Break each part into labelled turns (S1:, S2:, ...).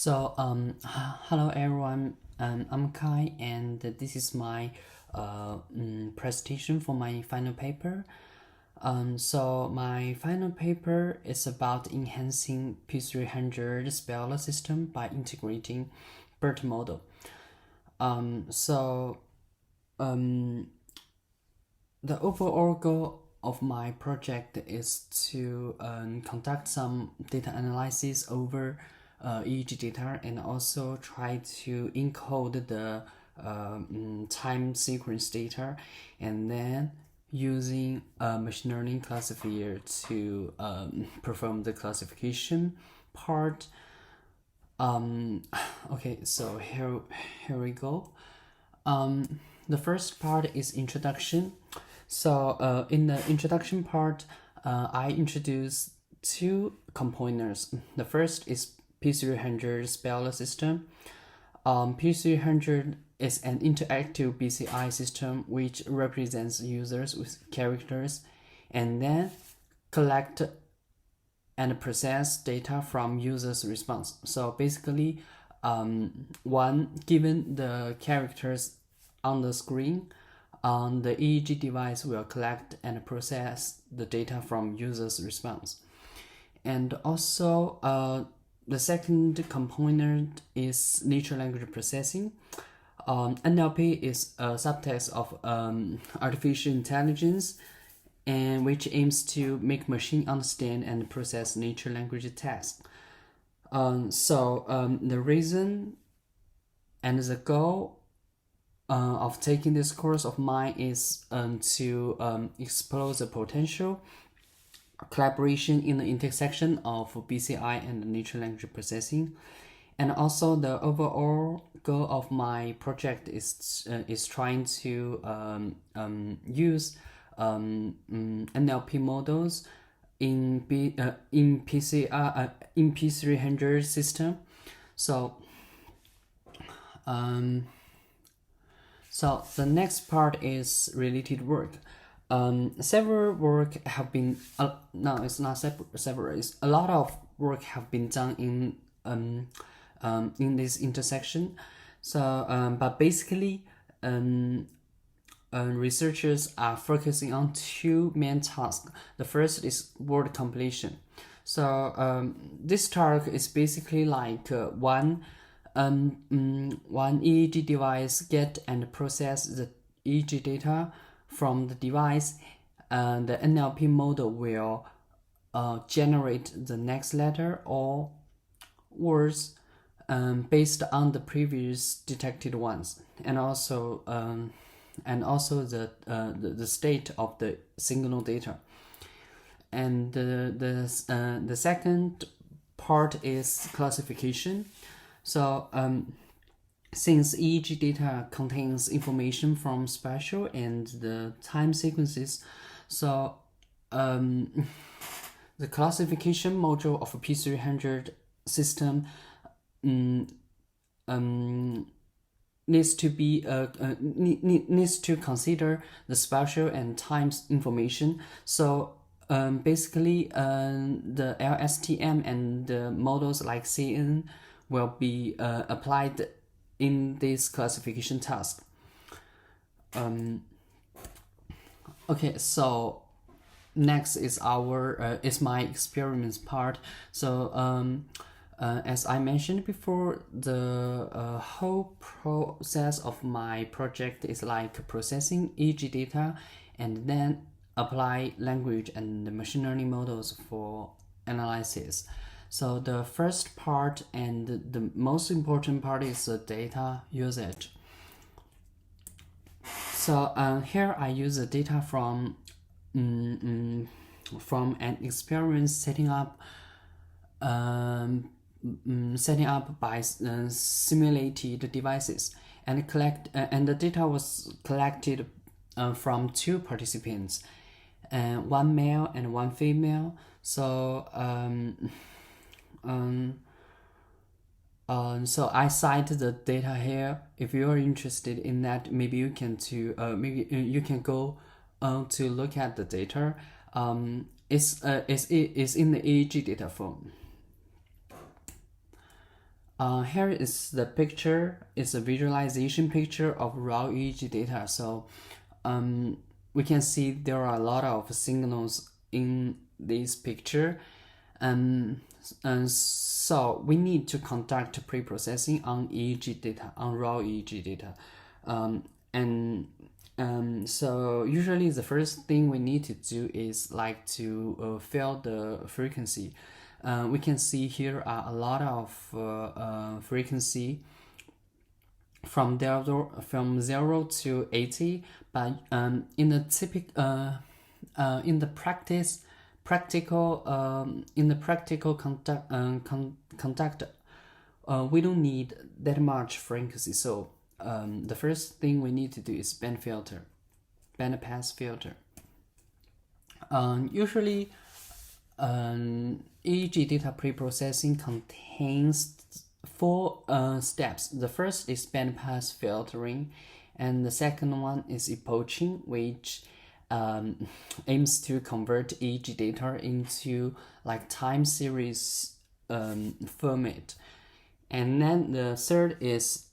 S1: Hello everyone. I'm Kai, and this is my presentation for my final paper. My final paper is about enhancing P300 speller system by integrating Bert model. The overall goal of my project is to conduct some data analysis over EEG data and also try to encode the time sequence data, and then using a machine learning classifier to perform the classification part. Okay, so here we go. The first part is introduction. In the introduction part, I introduce two components. The first is P300 speller system. P300 is an interactive BCI system which represents users with characters and then collect and process data from users' response. So basically, given the characters on the screen, the EEG device will collect and process the data from users' response. And also, the second component is natural language processing. NLP is a subtext of artificial intelligence, and which aims to make machine understand and process natural language text. The reason and the goal of taking this course of mine is to explore the potential collaboration in the intersection of BCI and natural language processing. And also the overall goal of my project is trying to use NLP models in P300 system. So the next part is related work. Several work have been no, it's not several. It's a lot of work have been done in this intersection. But basically, researchers are focusing on two main tasks. The first is word completion. This task is basically like one EEG device get and process the EEG data from the device, and the NLP model will generate the next letter or words based on the previous detected ones, and also the state of the signal data. And the second part is classification. Since EEG data contains information from spatial and the time sequences, the classification module of a P300 system needs to consider the spatial and time information. Basically, the LSTM and the models like CN will be applied in this classification task. Okay, so next is my experiments part. As I mentioned before, the whole process of my project is like processing EEG data and then apply language and machine learning models for analysis. So the first part and the most important part is the data usage. Here I use the data from an experiment setting up by simulated devices, and the data was collected from two participants, one male and one female. So I cite the data here. If you are interested in that, maybe you can go to look at the data. It's in the EEG data form. Here is the picture. It's a visualization picture of raw EEG data. So we can see there are a lot of signals in this picture. And so we need to conduct pre-processing on EEG data, on raw EEG data. So usually the first thing we need to do is like to fill the frequency. We can see here are a lot of frequency from 0 to 80, but in the practical conduct, we don't need that much frequency. So the first thing we need to do is band pass filter. Usually EEG data preprocessing contains 4 steps. The first is band pass filtering, and the second one is epoching, which aims to convert EEG data into like time series format. And then the third is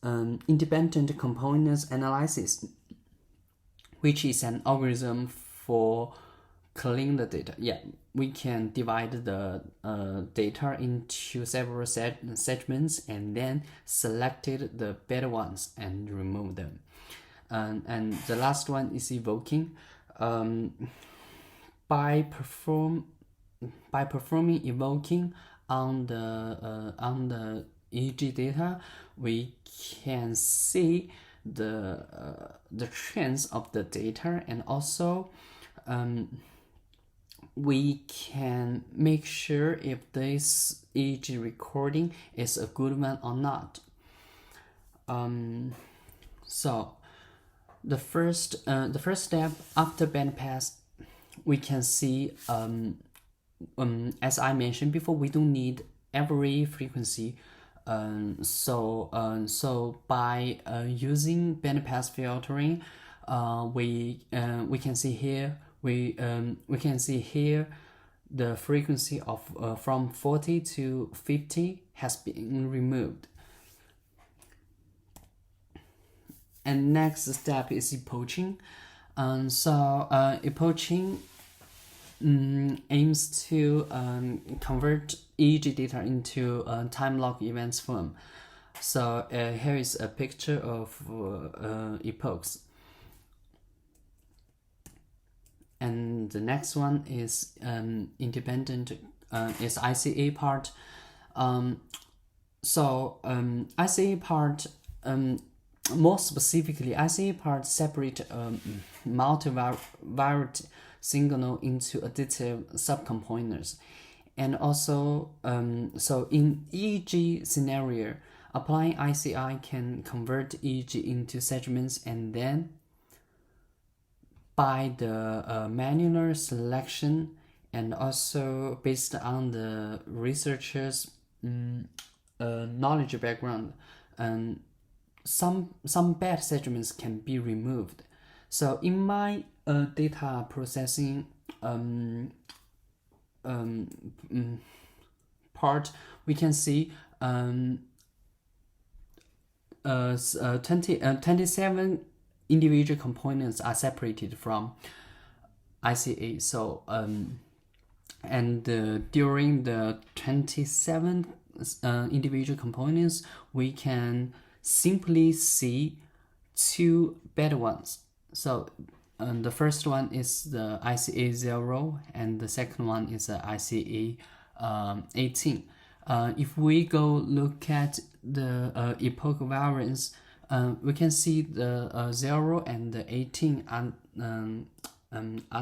S1: independent components analysis, which is an algorithm for clean the data. Yeah, we can divide the data into several segments and then selected the better ones and remove them. And the last one is evoking. By performing evoking on the EEG data, we can see the trends of the data, and also we can make sure if this EEG recording is a good one or not. So the first step after bandpass, we can see as I mentioned before, we don't need every frequency. So by using bandpass filtering, we can see here the frequency of from 40 to 50 has been removed. And next step is epoching. Epoching aims to convert EEG data into time log events form. So here is a picture of epochs. And the next one is independent, is ICA part. ICA part, more specifically, ICA part separate multivariate signal into additive subcomponents. And also, so in EEG scenario, applying ICI can convert EEG into segments, and then by the manual selection, and also based on the researchers' knowledge background, some bad segments can be removed. So in my data processing part, we can see 27 individual components are separated from ICA. So during the 27 individual components, we can simply see 2 bad ones. So the first one is the ICA 0, and the second one is the ICA 18. If we go look at the epoch variance, we can see the 0 and the 18 are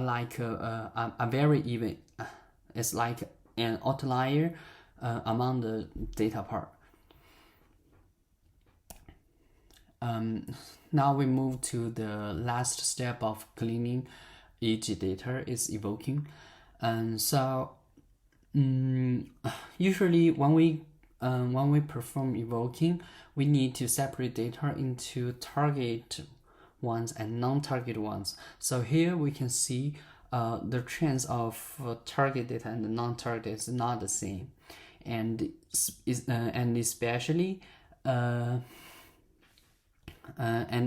S1: like are very even. It's like an outlier among the data part. Now we move to the last step of cleaning EEG data, is evoking. And so usually when we perform evoking, we need to separate data into target ones and non-target ones. So here we can see the trends of target data and non-target is not the same. and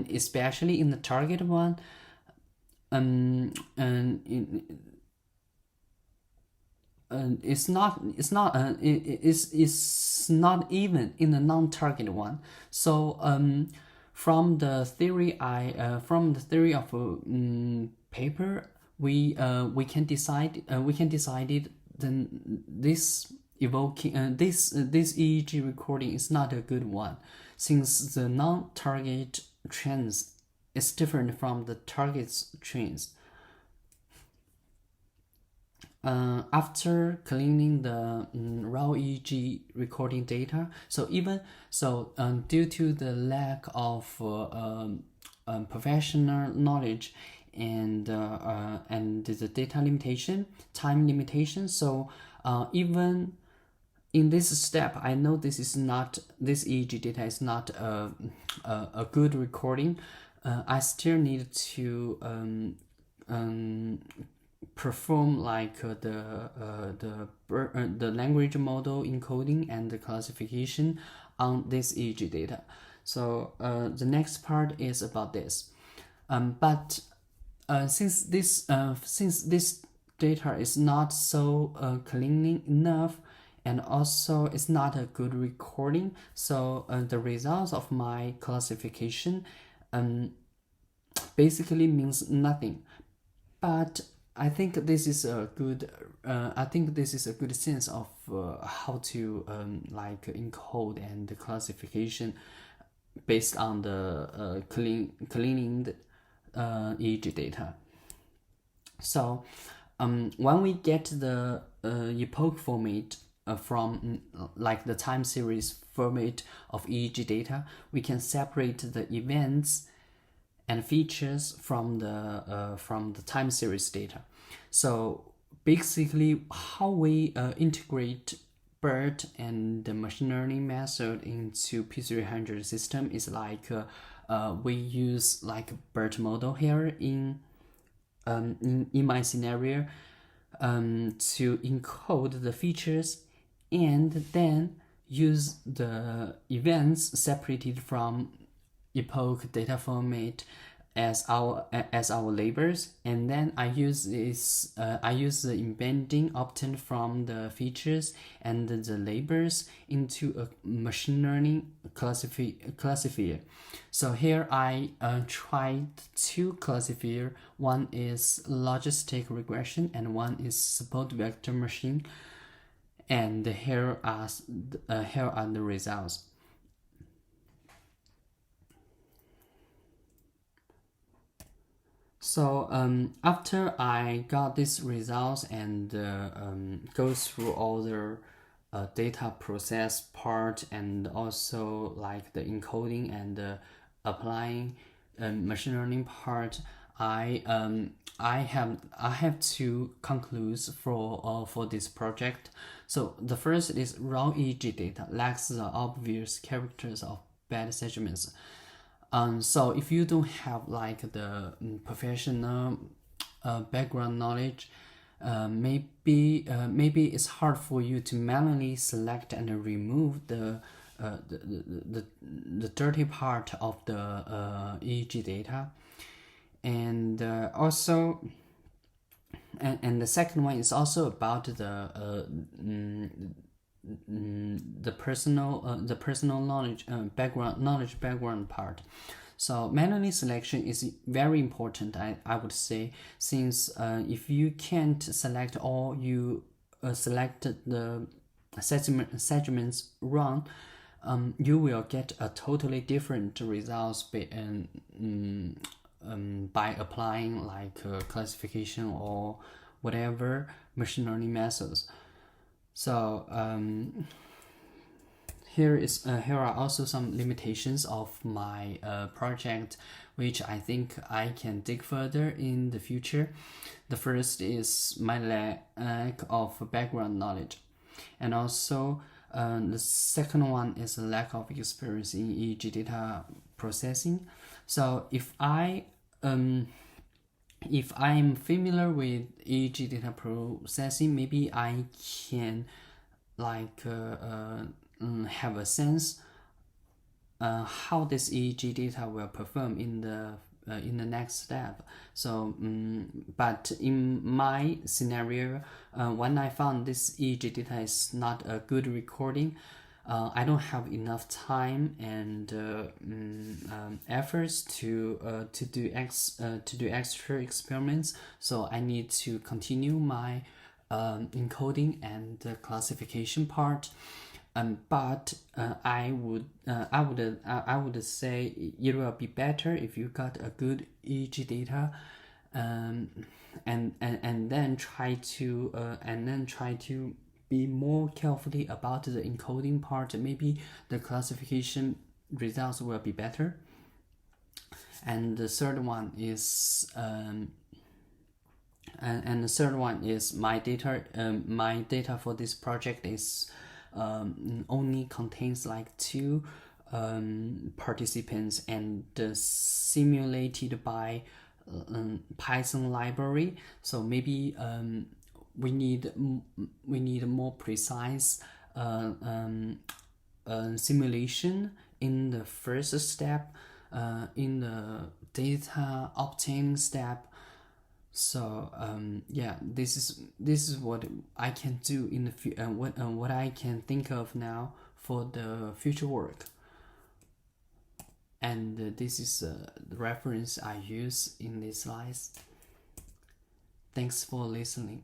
S1: especially in the target one, and it's not even in the non-target one. So from the theory of paper, we can decide then this EEG recording is not a good one, since the non-target trends is different from the target trends. After cleaning the raw EEG recording data, due to the lack of professional knowledge and the time limitation, so even in this step, I know this EEG data is not a good recording. I still need to perform like the language model encoding and the classification on this EEG data. So the next part is about this. But since this data is not so clean enough, and also it's not a good recording, so the results of my classification basically means nothing. But I think this is a good sense of how to like encode and classification based on the cleaning EEG data. So when we get the epoch format from like the time series format of EEG data, we can separate the events and features from the time series data. So basically, how we integrate Bert and the machine learning method into P300 system is like we use like Bert model here in my scenario to encode the features, and then use the events separated from epoch data format as our labels, and then I use the embedding obtained from the features and the labels into a machine learning classifier. So here I tried two classifier. One is logistic regression and one is support vector machine, and here are the results. So after I got these results and go through all the data process part and also like the encoding and applying machine learning part, I have two conclusions for this project. So the first is raw EEG data lacks the obvious characters of bad segments. So if you don't have like the professional background knowledge, maybe it's hard for you to manually select and remove the dirty part of the EEG data, and also and the second one is also about the personal knowledge background part. So manually selection is very important, I would say, since if you can't select all you selected the segments wrong, you will get a totally different results by applying like classification or whatever machine learning methods. So here are also some limitations of my project, which I think I can dig further in the future. The first is my lack of background knowledge, and also the second one is a lack of experience in EEG data processing. So if I'm familiar with EEG data processing, maybe I can have a sense how this EEG data will perform in the next step. So, but in my scenario, when I found this EEG data is not a good recording, I don't have enough time and efforts to do extra experiments. So I need to continue my encoding and classification part. But I would say it will be better if you got a good EEG data, and then try to be more carefully about the encoding part. Maybe the classification results will be better. And the third one is my data for this project is only contains like 2 participants and simulated by Python library. So maybe we need more precise simulation in the first step, in the data obtaining step. So yeah, this is what I can do in the what I can think of now for the future work. And this is the reference I use in these slides. Thanks for listening.